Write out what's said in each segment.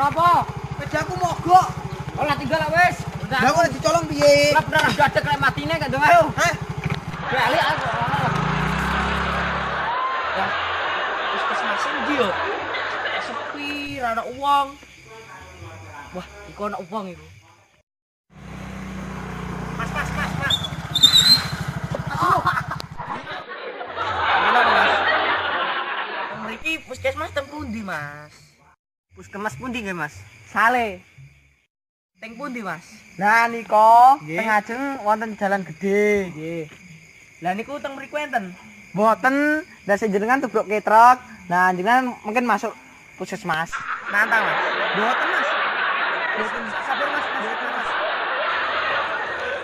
Apa? Pedaku mogok. Olah tinggal lah wis. Lah kok dicolong piye? Lah bener dadak lek matine gak dong ayo. Hah? Bali aku. Ya. Puskesmas ndi yo? Sepi, ra ana uang. Wah, iku ana uang iku. Mas. Mriki puskesmas teng pundi, Mas? Puskesmas pundi nggih, Mas? Sale. Teng pundi, Mas? Lah nika Nggih. teng ajeng wonten jalan gede. Nggih. Lah niku teng mriku enten. Mboten, lah sing jenengan tubruk ke truk. Nah, jenengan mungkin masuk puskesmas. Nantang, Mas. Mboten, Mas. Mboten. Sabar, Mas. Mboten, Mas.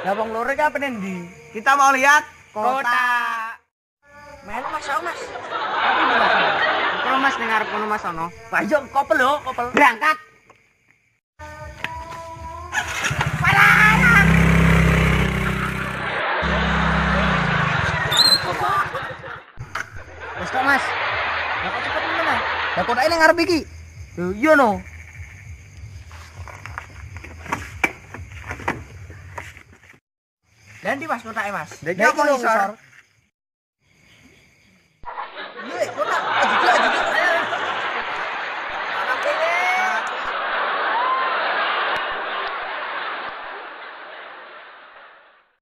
Lah wong loro iki apane ndi? Kita mau lihat Kota. Melu Mas, Mas. Tapi ndi, Mas? Kalau Mas ning ngarep kono Mas ono. Lah yo kopel lho, kopel. Berangkat. Wes kok Mas. Lah kok cepet men, Mas? Lah kotake ning ngarep iki. Lho iya no. Lah ndi Mas kotake, Mas? Lah iki apa ngisor?